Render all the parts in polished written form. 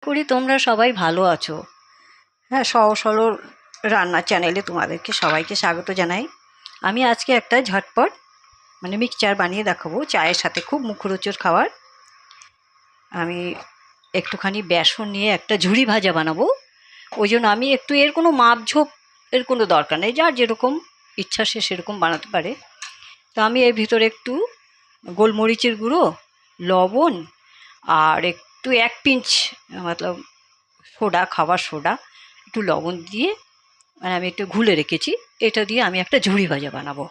করি তোমরা সবাই ভালো আছো। হ্যাঁ, সহজ সরল রান্নার চ্যানেলে তোমাদেরকে সবাইকে স্বাগত জানাই। আমি আজকে একটা ঝটপট মিক্সচার বানিয়ে দেখাবো, চায়ের সাথে খুব মুখরোচক খাবার। আমি একটুখানি বেসন নিয়ে একটা ঝুরি ভাজা বানাবো। ওই জন্য আমি একটু এর কোনো মাপঝোপ এর কোনো দরকার নেই, যার যেরকম ইচ্ছা সে সেরকম বানাতে পারে। তো আমি এর ভিতরে একটু গোলমরিচের গুঁড়ো, লবণ আর একটু 1 পিঞ্চ মতলব সোডা, খাবার সোডা, একটু লবণ দিয়ে আমি একটু ঘুলে রেখেছি। এটা দিয়ে আমি একটা ঝুরি ভাজা বানাবো।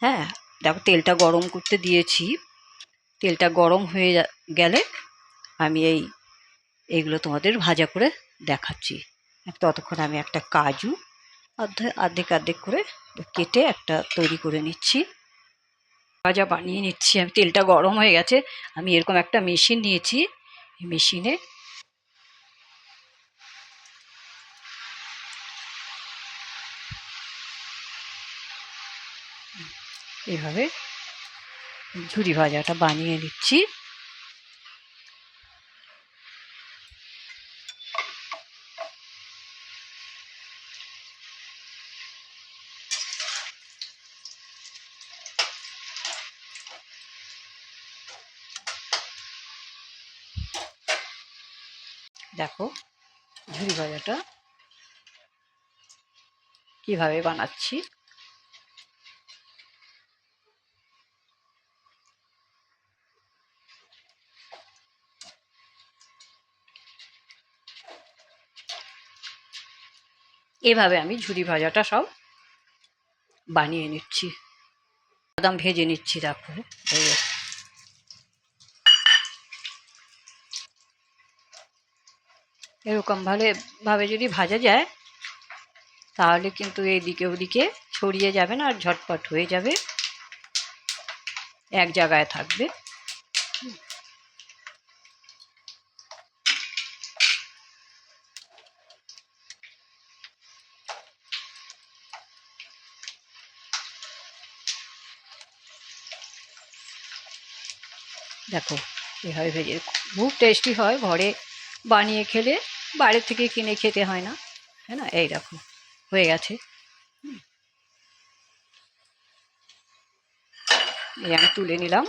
হ্যাঁ, দেখো তেলটা গরম করতে দিয়েছি। তেলটা গরম হয়ে গেলে আমি এইগুলো তোমাদের ভাজা করে দেখাচ্ছি। ততক্ষণ আমি একটা কাজু অর্ধেক করে কেটে একটা তৈরি করে নিচ্ছি, ভাজা বানিয়ে নিচ্ছি। আমি তেলটা গরম হয়ে গেছে, আমি এরকম একটা মেশিন নিয়েছি। এই মেশিনে এইভাবে ঝুরি ভাজাটা বানিয়ে নিচ্ছি। দেখো ঝুরি ভাজাটা কিভাবে বানাচ্ছি। এভাবে আমি ঝুরি ভাজাটা সব বানিয়ে নিচ্ছি, বাদাম ভেজে নিচ্ছি। দেখো এরকম ভাবে যদি ভাজা যায় তাহলে কিন্তু এদিকে ওদিকে ছড়িয়ে যাবে না, আর ঝটপট হয়ে যাবে, এক জায়গায় থাকবে। দেখো এভাবে ভেজে খুব টেস্টি হয়, ঘরে বানিয়ে খেলে বাইরে থেকে কিনে খেতে হয় না। হ্যাঁ না, এই দেখো হয়ে গেছে। এই আমি তুলে নিলাম।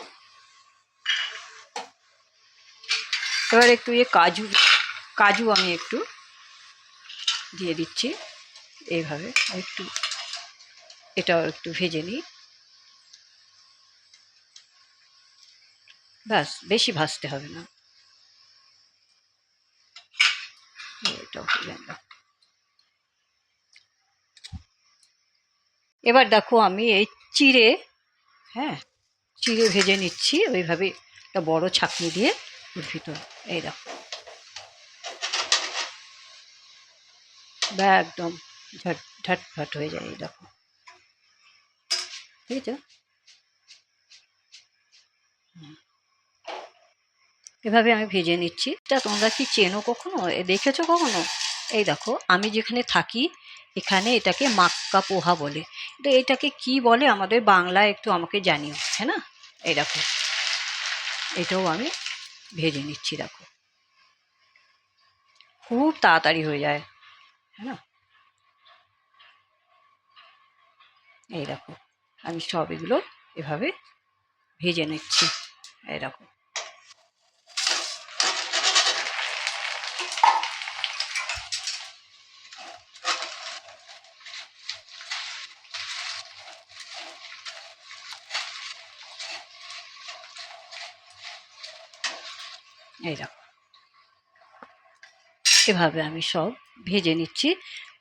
এবার একটু কাজু আমি একটু দিয়ে দিচ্ছি এইভাবে। একটু এটাও একটু ভেজে নিই, ব্যাস, বেশি ভাজতে হবে না। এটাও ভেজে নিলাম। এবার দেখো আমি এই চিড়ে ভেজে নিচ্ছি ওইভাবে, একটা বড় ছাঁকনি দিয়ে ওর ভিতর। এই দেখো একদম ঝটফট হয়ে যায়। এই দেখো, ঠিক আছে। এভাবে আমি ভেজে নিচ্ছি। তা তোমরা কি চেনো কখনো, দেখেছো কখনো? এই দেখো আমি যেখানে থাকি এখানে এটাকে মাক্কা পোহা বলে। তো এটাকে কি বলে আমাদের বাংলায় একটু আমাকে জানিও, হ্যাঁ না। এই দেখো এটাও আমি ভেজে নিচ্ছি। দেখো খুব তাড়াতাড়ি হয়ে যায়, হ্যাঁ না। এই দেখো আমি সব এগুলো এভাবে ভেজে নিচ্ছি। এই দেখো এই দেখো এভাবে আমি সব ভেজে নিচ্ছি।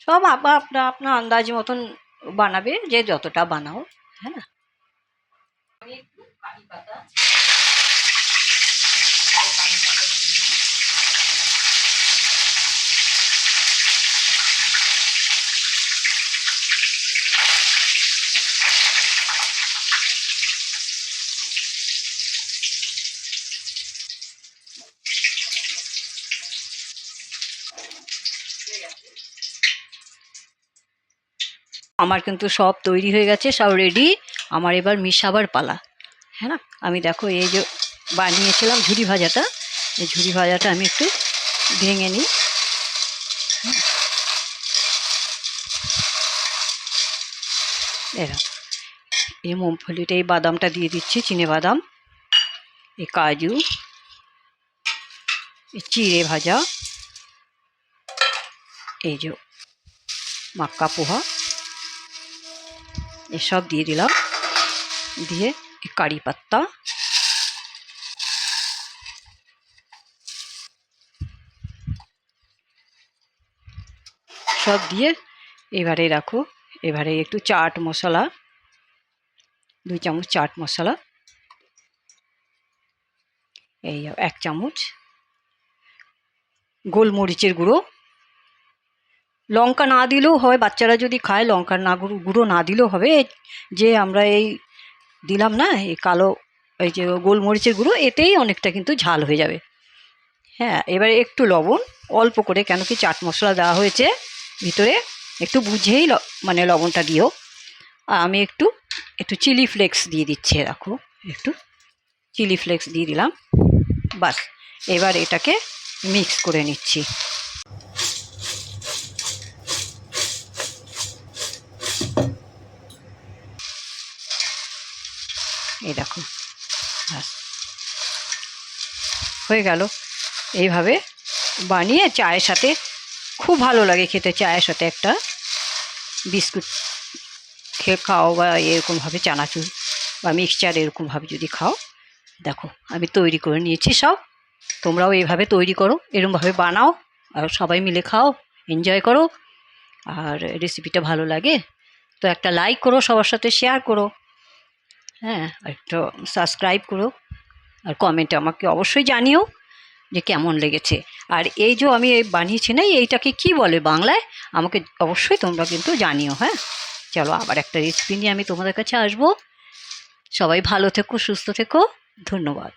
সব আপনার আন্দাজ মতন বানাবে, যে যতটা বানাও, হ্যাঁ না। আমার কিন্তু সব তৈরি হয়ে গেছে, সব রেডি। আমার এবার মিশাবার পালা, হ্যাঁ না। আমি দেখো এই যে বানিয়েছিলাম ঝুরি ভাজাটা, এই ঝুরি ভাজাটা আমি একটু ভেঙে নিই। এরা এই মুগফলিটা, এই বাদামটা দিয়ে দিচ্ছি, চিনে বাদাম, এই কাজু, এই চিড়ে ভাজা, এই যে মাক্কা পোহা, এসব দিয়ে দিলাম। দিয়ে এই কারি পাত্তা, সব দিয়ে এবারে রাখো। এবারে একটু চাট মশলা, 2 চামচ চাট মশলা, এই 1 চামচ গোলমরিচের গুঁড়ো। লঙ্কা না দিলেও হয়, বাচ্চারা যদি খায় লঙ্কার না গুঁড়ো না দিলেও হবে। যে আমরা এই দিলাম না এই কালো এই যে গোলমরিচের গুঁড়ো, এতেই অনেকটা কিন্তু ঝাল হয়ে যাবে। হ্যাঁ, এবারে একটু লবণ অল্প করে, কেন কি চাট মশলা দেওয়া হয়েছে ভিতরে, একটু বুঝেই মানে লবণটা দিও। আর আমি একটু চিলি ফ্লেক্স দিয়ে দিচ্ছি, রাখো একটু চিলি ফ্লেক্স দিয়ে দিলাম। বাস, এবার এটাকে মিক্স করে নিচ্ছি। এই দেখো, বাস হয়ে গেল। এইভাবে বানিয়ে চায়ের সাথে খুব ভালো লাগে খেতে। চায়ের সাথে একটা বিস্কুট খেয়ে খাও, বা এরকমভাবে চানাচুর বা মিক্সচার এরকমভাবে যদি খাও। দেখো আমি তৈরি করে নিয়েছি সব। তোমরাও এইভাবে তৈরি করো, এরকমভাবে বানাও, আর সবাই মিলে খাও, এনজয় করো। আর রেসিপিটা ভালো লাগে তো একটা লাইক করো, সবার সাথে শেয়ার করো। হ্যাঁ, একটা সাবস্ক্রাইব করো, আর কমেন্টে আমাকে অবশ্যই জানিও যে কেমন লেগেছে। আর এই যে আমি এই বানিয়েছি না, এইটাকে কি বলে বাংলায়, আমাকে অবশ্যই তোমরা কিন্তু জানিও। হ্যাঁ, চলো আবার একটা রেসিপি নিয়ে আমি তোমাদের কাছে আসবো। সবাই ভালো থেকো, সুস্থ থেকো, ধন্যবাদ।